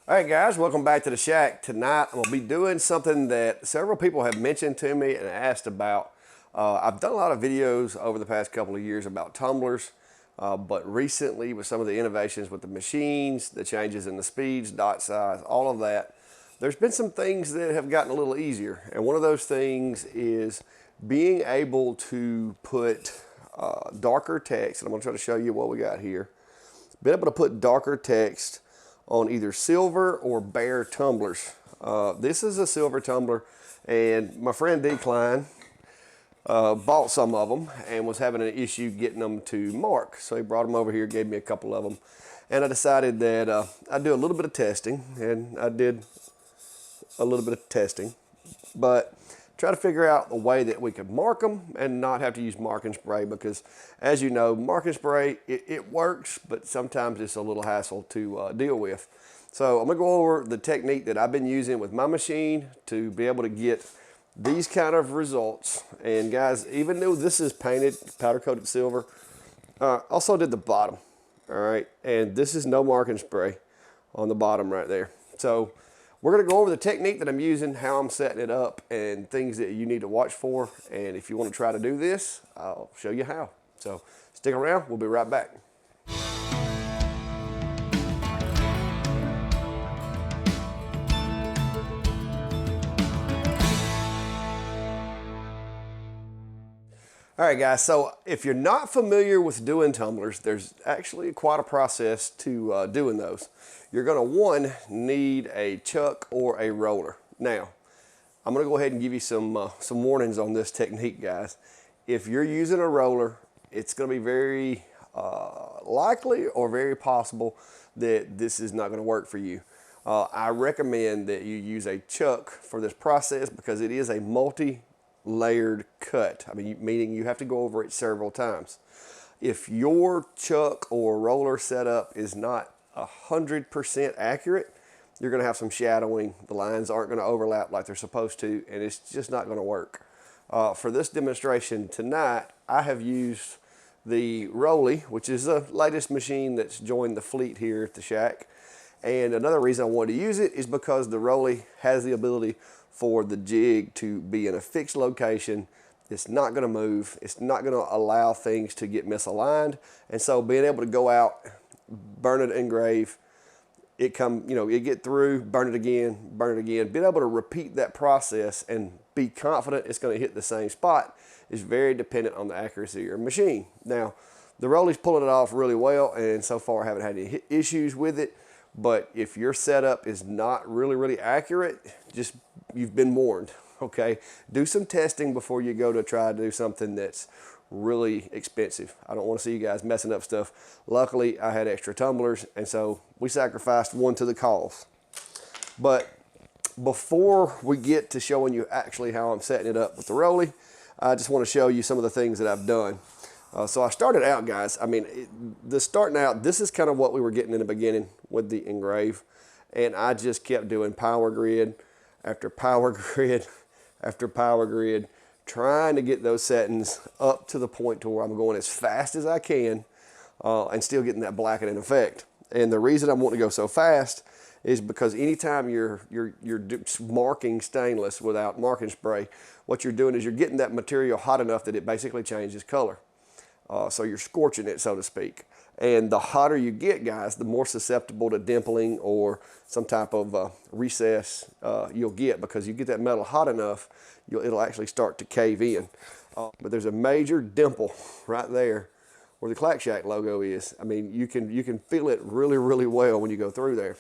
All right, guys, welcome back to the shack. Tonight, I'm gonna be doing something that several people have mentioned to me and asked about. I've done a lot of videos over the past couple of years about tumblers, but recently with some of the innovations with the machines, the changes in the speeds, dot size, all of that, there's been some things that have gotten a little easier. And one of those things is being able to put darker text, and I'm gonna try to show you what we got here. Being able to put darker text on either silver or bare tumblers. This is a silver tumbler, and my friend Decline bought some of them and was having an issue getting them to mark. So he brought them over here, gave me a couple of them, and I decided that I'd do a little bit of testing, and I did a little bit of testing, but try to figure out a way that we could mark them and not have to use marking spray, because as you know, marking spray, it works, but sometimes it's a little hassle to deal with. So I'm gonna go over the technique that I've been using with my machine to be able to get these kind of results. And guys, even though this is painted, powder coated silver, also did the bottom, all right? And this is no marking spray on the bottom right there. So we're gonna go over the technique that I'm using, how I'm setting it up, and things that you need to watch for. And if you wanna try to do this, I'll show you how. So stick around, we'll be right back. All right, guys, so if you're not familiar with doing tumblers, there's actually quite a process to doing those. You're gonna, one, need a chuck or a roller. Now, I'm gonna go ahead and give you some warnings on this technique, guys. If you're using a roller, it's gonna be very likely or very possible that this is not gonna work for you. I recommend that you use a chuck for this process because it is a multi-layered cut. I mean, meaning you have to go over it several times. If your chuck or roller setup is not 100% accurate, you're gonna have some shadowing. The lines aren't gonna overlap like they're supposed to, and it's just not gonna work. For this demonstration tonight, I have used the Rolly, which is the latest machine that's joined the fleet here at the shack. And another reason I wanted to use it is because the Rolly has the ability for the jig to be in a fixed location. It's not gonna move. It's not gonna allow things to get misaligned. And so being able to go out, burn it, engrave, it get through, burn it again, being able to repeat that process and be confident it's gonna hit the same spot is very dependent on the accuracy of your machine. Now, the Rolly's pulling it off really well, and so far I haven't had any issues with it. But if your setup is not really accurate, you've been warned, okay? Do some testing before you go to try to do something that's really expensive. I don't want to see you guys messing up stuff. Luckily, I had extra tumblers, and so we sacrificed one to the cause. But before we get to showing you actually how I'm setting it up with the Rolly, I just want to show you some of the things that I've done. So I started out, guys, I mean, starting out, this is kind of what we were getting in the beginning with the Engrave. And I just kept doing power grid after power grid after power grid, trying to get those settings up to the point to where I'm going as fast as I can and still getting that blackening effect. And the reason I'm wanting to go so fast is because anytime you're marking stainless without marking spray, what you're doing is you're getting that material hot enough that it basically changes color. So you're scorching it, so to speak. And the hotter you get, guys, the more susceptible to dimpling or some type of recess you'll get, because you get that metal hot enough, it'll actually start to cave in. But there's a major dimple right there where the Clack Shack logo is. I mean, you can feel it really well when you go through there.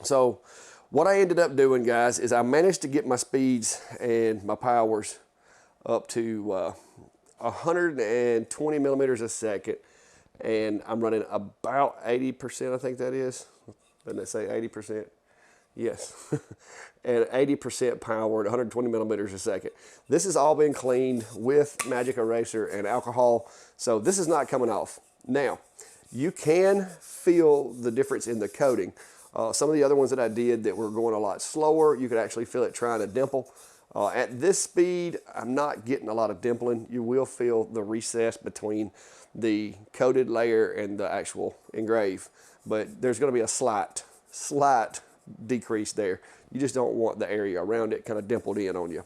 So what I ended up doing, guys, is I managed to get my speeds and my powers up to 120 millimeters a second, and I'm running about 80%, I think that is. Doesn't it say 80%? Yes. And 80% power at 120 millimeters a second. This has all been cleaned with magic eraser and alcohol, so this is not coming off. Now, you can feel the difference in the coating. Some of the other ones that I did that were going a lot slower, you could actually feel it trying to dimple. At this speed, I'm not getting a lot of dimpling. You will feel the recess between the coated layer and the actual engrave, but there's going to be a slight decreased there. You just don't want the area around it kind of dimpled in on you.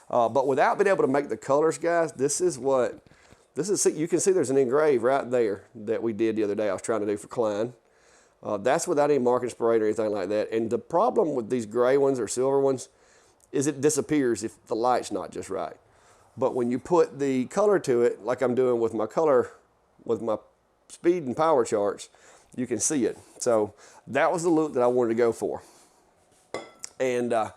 But without being able to make the colors, guys, you can see there's an engrave right there that we did the other day. I was trying to do for Klein. That's without any marking spray or anything like that. And the problem with these gray ones or silver ones is it disappears if the light's not just right. But when you put the color to it, like I'm doing with my color, with my speed and power charts, you can see it. So that was the look that I wanted to go for. And I'm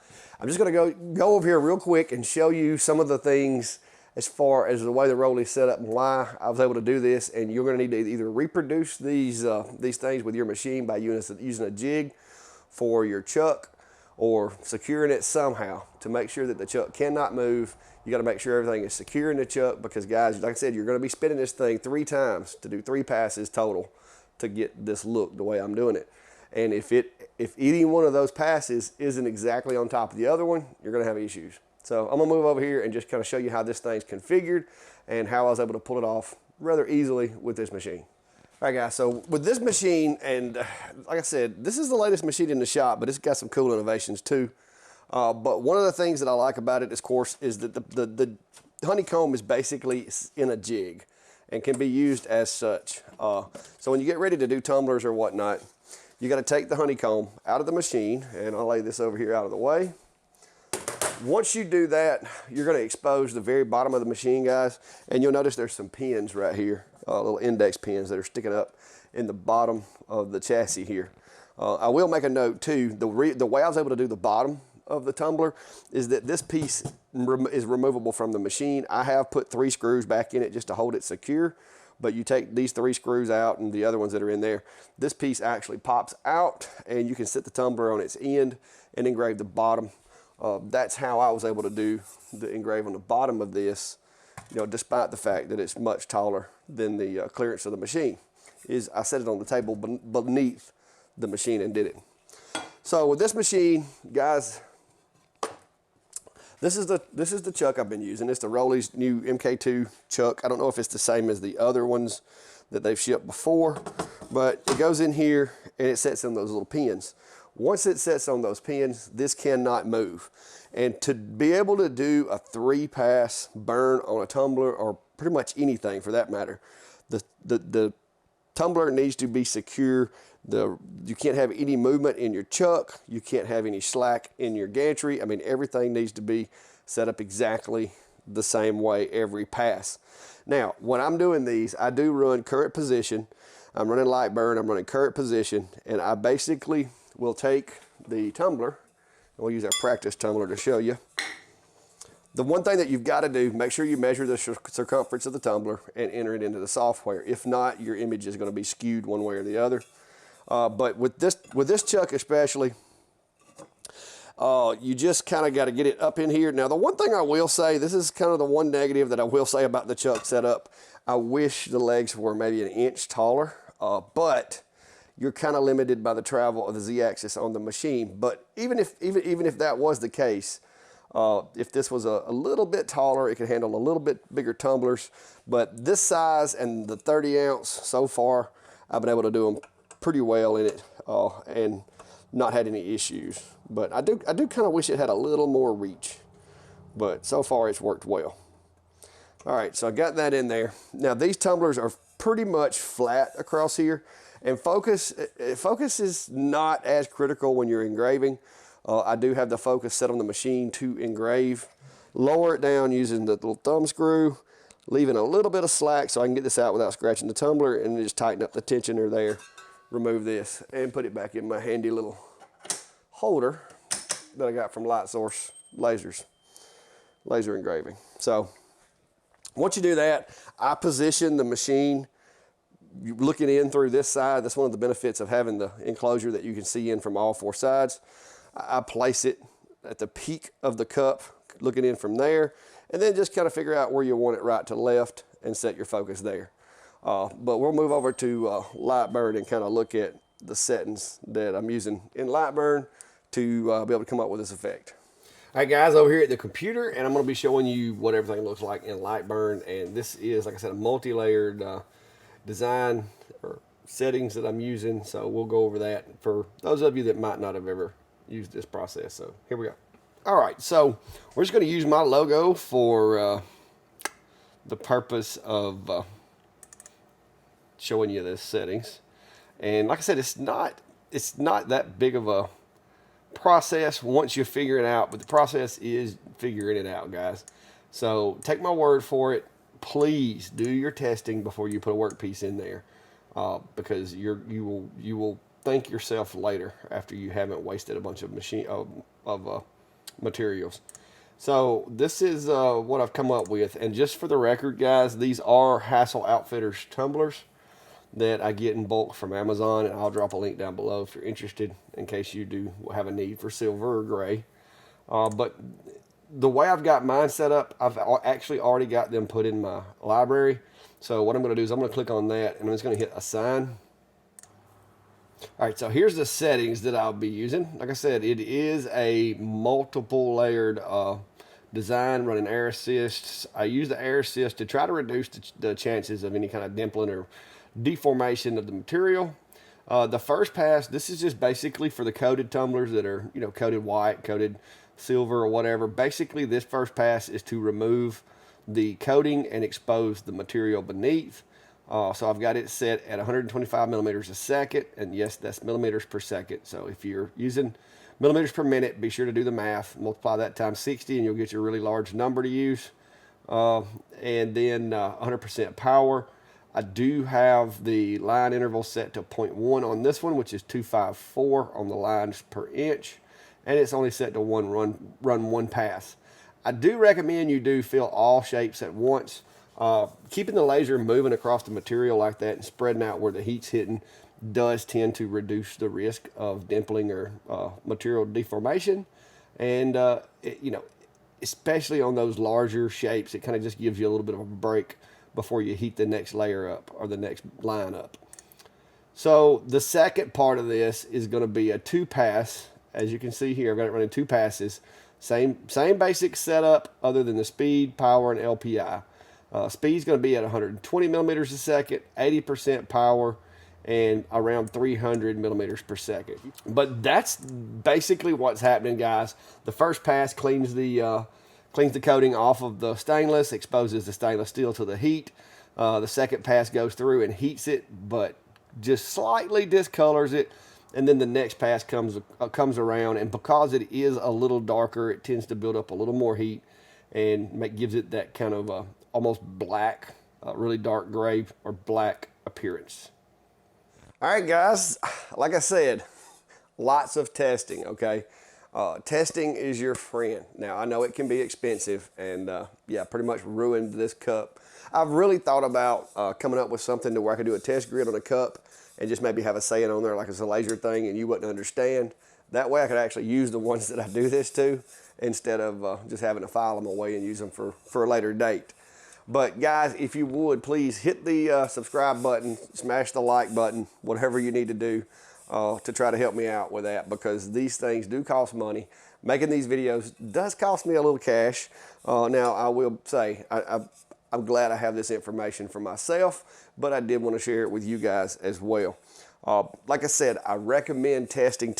just gonna go over here real quick and show you some of the things as far as the way the Rolly's set up and why I was able to do this. And you're gonna need to either reproduce these things with your machine by using a jig for your chuck, or securing it somehow to make sure that the chuck cannot move. You gotta make sure everything is secure in the chuck, because guys, like I said, you're gonna be spinning this thing 3 times to do 3 passes total to get this look the way I'm doing it. And if any one of those passes isn't exactly on top of the other one, you're gonna have issues. So I'm gonna move over here and just kind of show you how this thing's configured and how I was able to pull it off rather easily with this machine. All right, guys, so with this machine, and like I said, this is the latest machine in the shop, but it's got some cool innovations too. But one of the things that I like about it, of course, is that the honeycomb is basically in a jig and can be used as such. So when you get ready to do tumblers or whatnot, you got to take the honeycomb out of the machine, and I'll lay this over here out of the way. Once you do that, you're going to expose the very bottom of the machine, guys, and you'll notice there's some pins right here, little index pins that are sticking up in the bottom of the chassis here. I will make a note too, the way I was able to do the bottom of the tumbler is that this piece is removable from the machine. I have put 3 screws back in it just to hold it secure, but you take these 3 screws out and the other ones that are in there, this piece actually pops out, and you can sit the tumbler on its end and engrave the bottom. That's how I was able to do the engrave on the bottom of this, you know, despite the fact that it's much taller than the clearance of the machine. I set it on the table beneath the machine and did it. So with this machine, guys, this is the chuck I've been using. It's the Rolly's new MK2 chuck. I don't know if it's the same as the other ones that they've shipped before, but it goes in here and it sets in those little pins. Once it sets on those pins, this cannot move. And to be able to do a 3-pass burn on a tumbler, or pretty much anything for that matter, the tumbler needs to be secure. You can't have any movement in your chuck. You can't have any slack in your gantry. I mean, everything needs to be set up exactly the same way every pass. Now, when I'm doing these, I do run current position. I'm running light burn, I'm running current position, and I basically will take the tumbler, and we'll use our practice tumbler to show you. The one thing that you've got to do, make sure you measure the circumference of the tumbler and enter it into the software. If not, your image is going to be skewed one way or the other. But with this chuck especially, you just kind of got to get it up in here. Now, the one thing I will say, this is kind of the one negative that I will say about the chuck setup. I wish the legs were maybe an inch taller, but you're kind of limited by the travel of the Z-axis on the machine. But even if that was the case, if this was a little bit taller, it could handle a little bit bigger tumblers. But this size and the 30 ounce so far, I've been able to do them pretty well in it and not had any issues. But I do kind of wish it had a little more reach. But so far it's worked well. All right, so I got that in there. Now these tumblers are pretty much flat across here. And focus is not as critical when you're engraving. I do have the focus set on the machine to engrave. Lower it down using the little thumb screw, leaving a little bit of slack so I can get this out without scratching the tumbler, and just tighten up the tensioner there. Remove this and put it back in my handy little holder that I got from Light Source Laser Engraving. So once you do that, I position the machine looking in through this side. That's one of the benefits of having the enclosure that you can see in from all 4 sides. I place it at the peak of the cup, looking in from there, and then just kind of figure out where you want it, right to left, and set your focus there. But we'll move over to light burn and kind of look at the settings that I'm using in light burn to be able to come up with this effect. All right, guys, over here at the computer, and I'm going to be showing you what everything looks like in light burn. And this is, like I said, a multi-layered design or settings that I'm using. So we'll go over that for those of you that might not have ever use this process. So here we go. All right, so we're just going to use my logo for the purpose of showing you the settings. And like I said, it's not that big of a process once you figure it out, but the process is figuring it out, guys. So take my word for it. Please do your testing before you put a workpiece in there, because you will thank yourself later after you haven't wasted a bunch of materials. So this is what I've come up with, and just for the record, guys, these are Hassel Outfitters tumblers that I get in bulk from Amazon, and I'll drop a link down below if you're interested, in case you do have a need for silver or gray. But the way I've got mine set up, I've actually already got them put in my library. So what I'm going to do is I'm going to click on that, and I'm just going to hit assign. All right, so here's the settings that I'll be using. Like I said, it is a multiple layered design running air assist. I use the air assist to try to reduce the chances of any kind of dimpling or deformation of the material. The first pass, this is just basically for the coated tumblers that are, you know, coated white, coated silver or whatever. Basically, this first pass is to remove the coating and expose the material beneath. So I've got it set at 125 millimeters a second, and yes, that's millimeters per second. So if you're using millimeters per minute, be sure to do the math, multiply that times 60, and you'll get your really large number to use. And then 100% power. I do have the line interval set to 0.1 on this one, which is 254 on the lines per inch, and it's only set to run one pass. I do recommend you do fill all shapes at once. Keeping the laser moving across the material like that and spreading out where the heat's hitting does tend to reduce the risk of dimpling or material deformation. And you know, especially on those larger shapes, it kind of just gives you a little bit of a break before you heat the next layer up or the next line up. So the second part of this is going to be a 2-pass. As you can see here, I've got it running 2 passes. Same basic setup other than the speed, power, and LPI. Speed's going to be at 120 millimeters a second, 80% power, and around 300 millimeters per second. But that's basically what's happening, guys. The first pass cleans the coating off of the stainless, exposes the stainless steel to the heat. The second pass goes through and heats it, but just slightly discolors it. And then the next pass comes around, and because it is a little darker, it tends to build up a little more heat and gives it that kind of almost black, really dark gray or black appearance. All right, guys, like I said, lots of testing, okay? Testing is your friend. Now, I know it can be expensive, and yeah, pretty much ruined this cup. I've really thought about coming up with something to where I could do a test grid on a cup and just maybe have a saying on there like it's a laser thing and you wouldn't understand. That way I could actually use the ones that I do this to instead of just having to file them away and use them for a later date. But guys, if you would, please hit the subscribe button, smash the like button, whatever you need to do to try to help me out with that, because these things do cost money. Making these videos does cost me a little cash. Now, I will say, I'm glad I have this information for myself, but I did want to share it with you guys as well. Like I said, I recommend testing,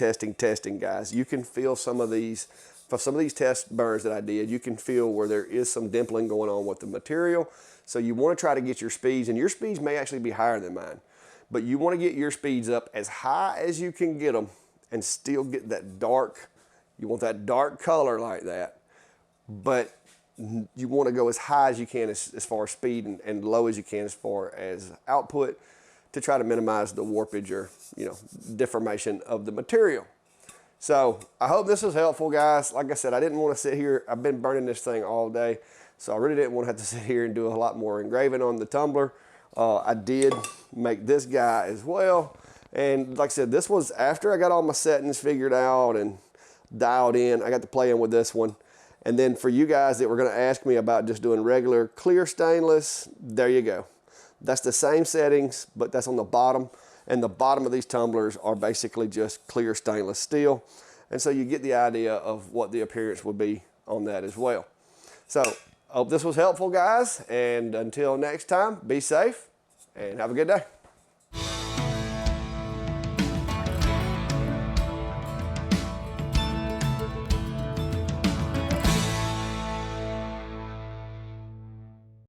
guys. You can feel some of these, for some of these test burns that I did, you can feel where there is some dimpling going on with the material. So you want to try to get your speeds, and your speeds may actually be higher than mine, but you want to get your speeds up as high as you can get them and still get that dark, you want that dark color like that, but you want to go as high as you can as far as speed and low as you can as far as output to try to minimize the warpage or, you know, deformation of the material. So I hope this was helpful, guys. Like I said, I didn't want to sit here. I've been burning this thing all day, so I really didn't want to have to sit here and do a lot more engraving on the tumbler. I did make this guy as well. And like I said, this was after I got all my settings figured out and dialed in. I got to playing with this one. And then for you guys that were going to ask me about just doing regular clear stainless, there you go. That's the same settings, but that's on the bottom. And the bottom of these tumblers are basically just clear stainless steel. And so you get the idea of what the appearance would be on that as well. So I hope this was helpful, guys. And until next time, be safe and have a good day.